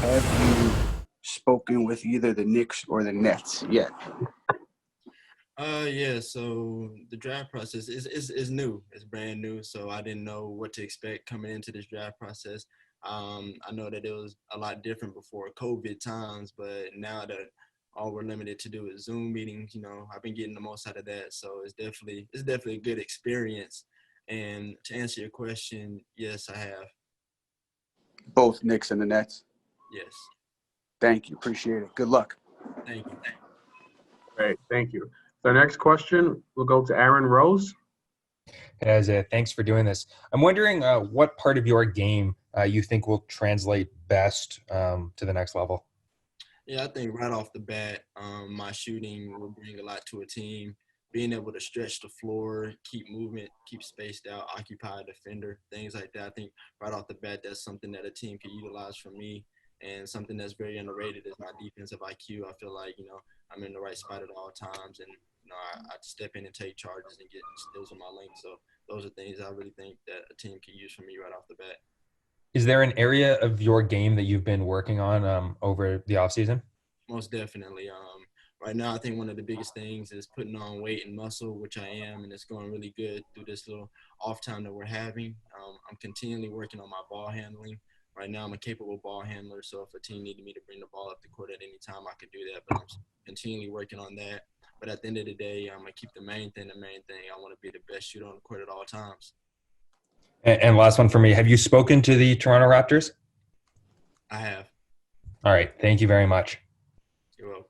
Have you spoken with either the Knicks or the Nets yet? Yeah, so the draft process is new. It's brand new, so I didn't know what to expect coming into this draft process. I know that it was a lot different before COVID times, but now that all we're limited to do is Zoom meetings, I've been getting the most out of that. So it's definitely a good experience. And to answer your question, yes, I have. Both Knicks and the Nets. Yes. Thank you. Appreciate it. Good luck. Thank you. Great, thank you. The next question will go to Aaron Rose. Hey, Isaiah, thanks for doing this. I'm wondering what part of your game you think will translate best to the next level? Yeah, I think right off the bat, my shooting will bring a lot to a team. Being able to stretch the floor, keep movement, keep spaced out, occupy a defender, things like that. I think right off the bat, that's something that a team can utilize from me. And something that's very underrated is my defensive IQ. I feel like, I'm in the right spot at all times. And, I step in and take charges and get steals on my lane. So those are things I really think that a team can use from me right off the bat. Is there an area of your game that you've been working on over the offseason? Most definitely. Right now, I think one of the biggest things is putting on weight and muscle, which I am, and it's going really good through this little off time that we're having. I'm continually working on my ball handling. Right now, I'm a capable ball handler, so if a team needed me to bring the ball up the court at any time, I could do that. But I'm continually working on that. But at the end of the day, I'm going to keep the main thing the main thing. I want to be the best shooter on the court at all times. And last one for me. Have you spoken to the Toronto Raptors? I have. All right. Thank you very much. You're welcome.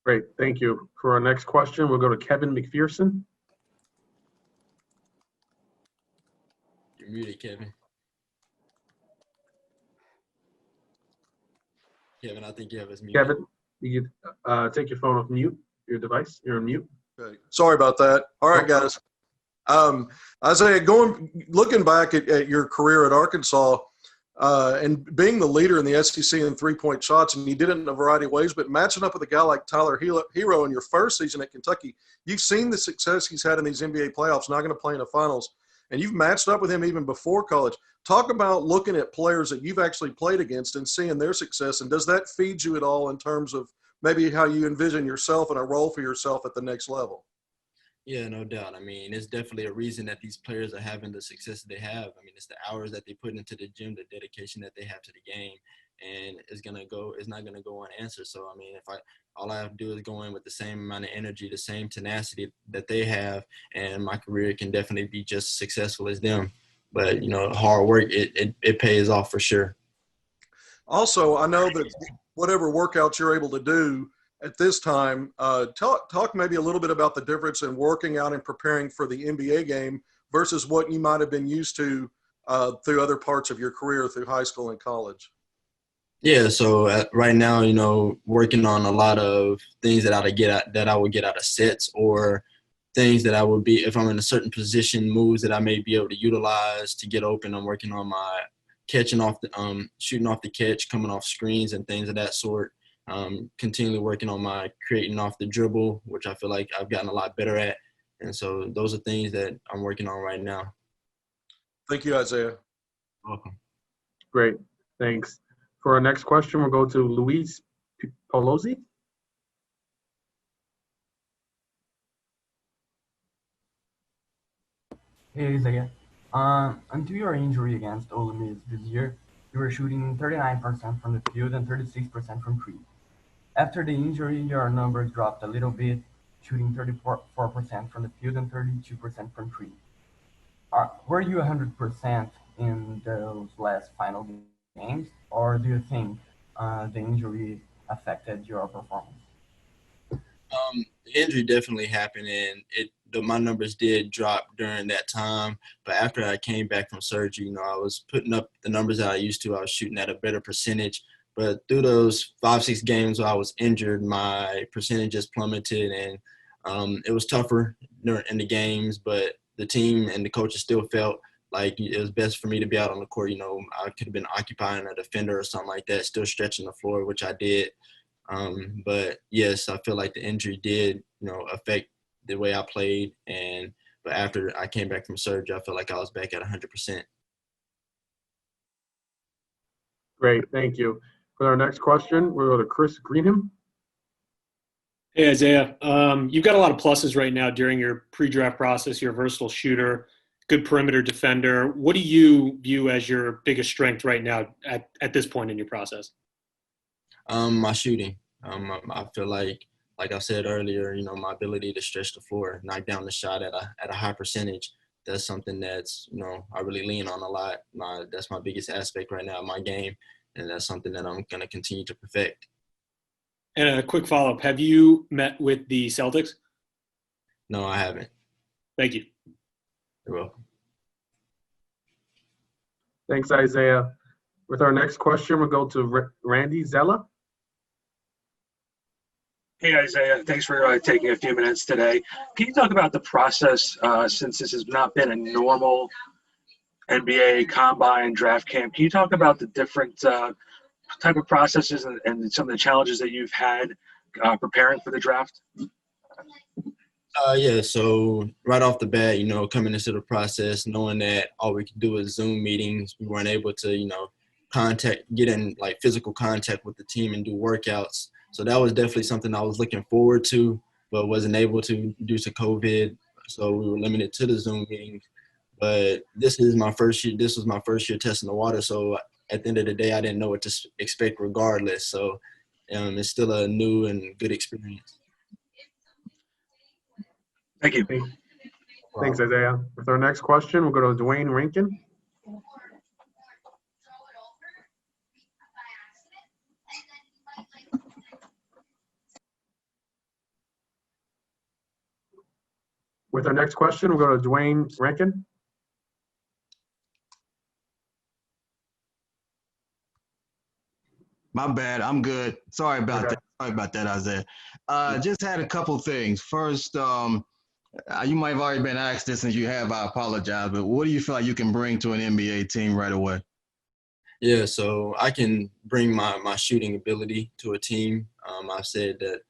Great, thank you. For our next question, we'll go to Kevin McPherson. You're muted, Kevin. Kevin, I think you have us muted. Kevin, you take your phone off mute, your device. You're on mute. Okay. Sorry about that. All right, guys. Isaiah, looking back at your career at Arkansas and being the leader in the SEC in three-point shots, and you did it in a variety of ways, but matching up with a guy like Tyler Hero in your first season at Kentucky, you've seen the success he's had in these NBA playoffs, not going to play in the finals, and you've matched up with him even before college. Talk about looking at players that you've actually played against and seeing their success, and does that feed you at all in terms of maybe how you envision yourself and a role for yourself at the next level? Yeah, no doubt. I mean, it's definitely a reason that these players are having the success that they have. I mean, it's the hours that they put into the gym, the dedication that they have to the game, and it's not gonna go unanswered. So I mean, all I have to do is go in with the same amount of energy, the same tenacity that they have, and my career can definitely be just as successful as them. But hard work, it pays off for sure. Also, I know that whatever workouts you're able to do at this time, talk maybe a little bit about the difference in working out and preparing for the NBA game versus what you might have been used to through other parts of your career through high school and college. Yeah, so right now, working on a lot of things that I would get out of sets, or things that I would be, if I'm in a certain position, moves that I may be able to utilize to get open. I'm working on my shooting off the catch, coming off screens and things of that sort. Continually working on my creating off the dribble, which I feel like I've gotten a lot better at. And so those are things that I'm working on right now. Thank you, Isaiah. Welcome. Great, thanks. For our next question, we'll go to Luis Pelosi. Hey Isaiah, until your injury against Ole Miss this year, you were shooting 39% from the field and 36% from three. After the injury, your numbers dropped a little bit, shooting 34% from the field and 32% from three. Were you 100% in those last final games, or do you think the injury affected your performance? The injury definitely happened, and my numbers did drop during that time. But after I came back from surgery, I was putting up the numbers that I used to. I was shooting at a better percentage. But through those 5-6 games where I was injured, my percentages plummeted, and it was tougher in the games. But the team and the coaches still felt like it was best for me to be out on the court. I could have been occupying a defender or something like that, still stretching the floor, which I did. But yes, I feel like the injury did, affect the way I played. But after I came back from surgery, I felt like I was back at 100%. Great, thank you. For our next question, we'll go to Chris Greenham. Hey, Isaiah. You've got a lot of pluses right now during your pre-draft process. You're a versatile shooter, good perimeter defender. What do you view as your biggest strength right now at this point in your process? My shooting. I feel like I said earlier, you know, my ability to stretch the floor, knock down the shot at a high percentage. That's something that's, you know, I really lean on a lot. That's my biggest aspect right now in my game, and that's something that I'm going to continue to perfect. And a quick follow-up. Have you met with the Celtics? No, I haven't. Thank you. You're welcome. Thanks, Isaiah. With our next question, we'll go to Randy Zella. Hey, Isaiah. Thanks for taking a few minutes today. Can you talk about the process since this has not been a normal NBA combine draft camp? Can you talk about the different type of processes and some of the challenges that you've had preparing for the draft? Yeah, so right off the bat, you know, coming into the process, knowing that all we could do is Zoom meetings, we weren't able to, you know, get in like physical contact with the team and do workouts. So that was definitely something I was looking forward to, but wasn't able to due to COVID. So we were limited to the Zoom meetings. But this was my first year testing the water. So at the end of the day, I didn't know what to expect regardless. So it's still a new and good experience. Thank you. Thanks, Isaiah. With our next question, we'll go to Dwayne Rankin. With our next question, we'll go to Dwayne Rankin. My bad. I'm good. Sorry about Okay. that. Sorry about that, Isaiah. Just had a couple things. First, you might have already been asked this, and if you have, I apologize. But what do you feel like you can bring to an NBA team right away? Yeah, so I can bring my shooting ability to a team. I've said that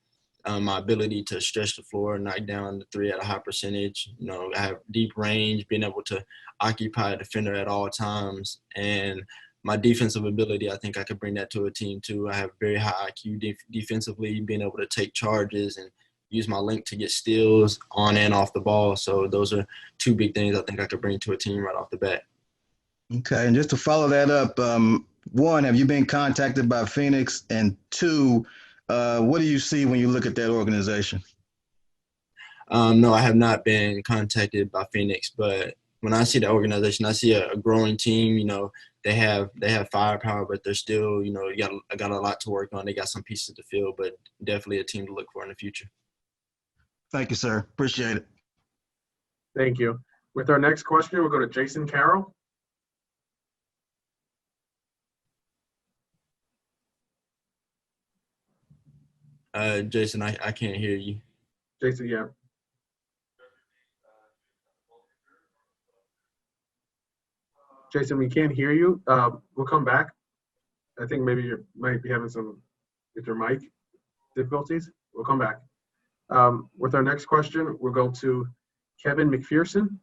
my ability to stretch the floor, knock down the three at a high percentage. You know, I have deep range, being able to occupy a defender at all times, and my defensive ability, I think I could bring that to a team too. I have very high IQ defensively, being able to take charges and use my length to get steals on and off the ball. So those are two big things I think I could bring to a team right off the bat. Okay, and just to follow that up, one, have you been contacted by Phoenix? And two, what do you see when you look at that organization? No, I have not been contacted by Phoenix, but when I see the organization, I see a growing team. You know, they have firepower, but they're still, you know, got a lot to work on. They got some pieces to fill, but definitely a team to look for in the future. Thank you, sir. Appreciate it. Thank you. With our next question, we'll go to Jason Carroll. Jason, I can't hear you. Jason, yeah. Jason, we can't hear you. We'll come back. I think maybe you might be having some with your mic difficulties. We'll come back. With our next question, we'll go to Kevin McPherson.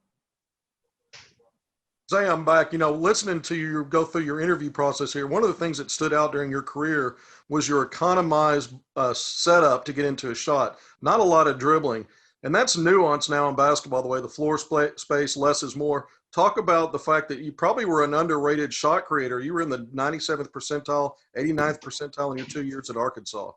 Zay, I'm back. You know, listening to you go through your interview process here, one of the things that stood out during your career was your economized setup to get into a shot. Not a lot of dribbling. And that's nuance now in basketball, the way the floor space, less is more. Talk about the fact that you probably were an underrated shot creator. You were in the 97th percentile, 89th percentile in your 2 years at Arkansas.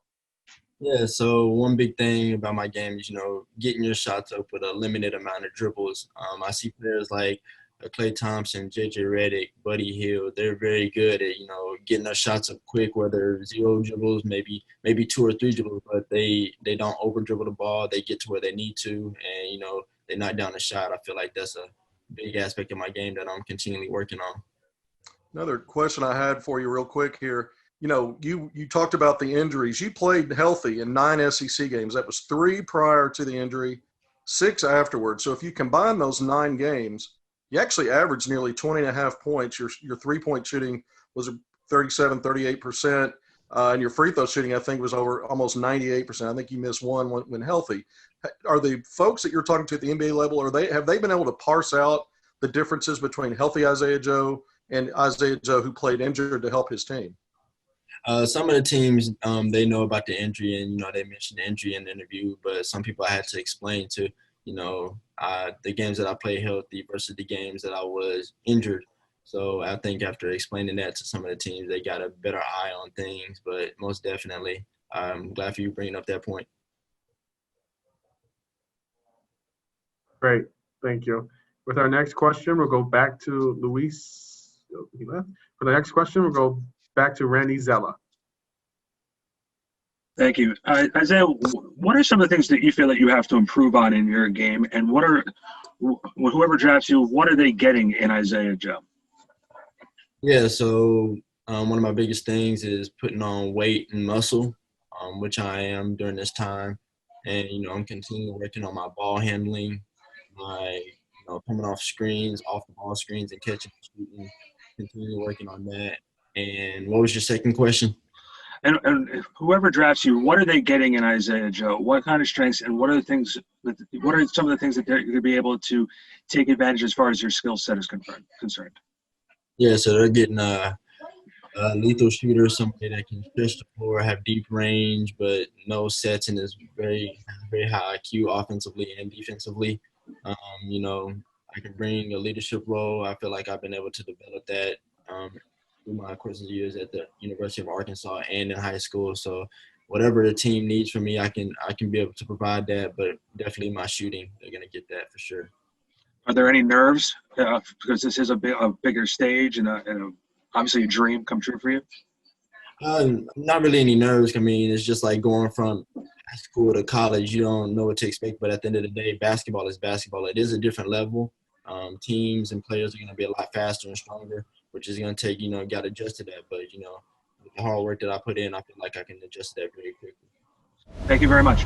Yeah, so one big thing about my game is, you know, getting your shots up with a limited amount of dribbles. I see players like Klay Thompson, JJ Redick, Buddy Hield. They're very good at, you know, getting their shots up quick, whether 0 dribbles, maybe 2 or 3 dribbles, but they don't over dribble the ball. They get to where they need to, and, you know, they knock down the shot. I feel like that's a big aspect of my game that I'm continually working on. Another question I had for you real quick here. You know, you talked about the injuries. You played healthy in 9 SEC games. That was 3 prior to the injury, 6 afterwards. So if you combine those 9 games, you actually averaged nearly 20.5 points. Your three-point shooting was 37, 38%. And your free throw shooting, I think, was over almost 98%. I think you missed one when healthy. Are the folks that you're talking to at the NBA level, have they been able to parse out the differences between healthy Isaiah Joe and Isaiah Joe who played injured to help his team? Some of the teams, they know about the injury, and they mentioned the injury in the interview. But some people I had to explain to, the games that I played healthy versus the games that I was injured. So I think after explaining that to some of the teams, they got a better eye on things. But most definitely, I'm glad for you bringing up that point. Great, thank you. With our next question, we'll go back to Luis. Oh, he left. For the next question, we'll go back to Randy Zella. Thank you. Isaiah, what are some of the things that you feel that you have to improve on in your game, and whoever drafts you, what are they getting in Isaiah Joe? Yeah, so one of my biggest things is putting on weight and muscle, which I am during this time. And, I'm continuing working on my ball handling, my, coming off screens, off the ball screens and catching and shooting, continuing working on that. And what was your second question? And whoever drafts you, what are they getting in Isaiah Joe? What kind of strengths, and what are some of the things that they're going to be able to take advantage as far as your skill set is concerned? Yeah, so they're getting a lethal shooter, somebody that can stretch the floor, have deep range, but no sets, and is very, very high IQ offensively and defensively. I can bring a leadership role. I feel like I've been able to develop that through my course of years at the University of Arkansas and in high school. So whatever the team needs from me, I can be able to provide that, but definitely my shooting, they're going to get that for sure. Are there any nerves? Because this is a bigger stage and obviously a dream come true for you? Not really any nerves. I mean, it's just like going from high school to college. You don't know what to expect, but at the end of the day, basketball is basketball. It is a different level. Teams and players are going to be a lot faster and stronger, which is going to take, got to adjust to that. But, with the hard work that I put in, I feel like I can adjust to that very quickly. Thank you very much.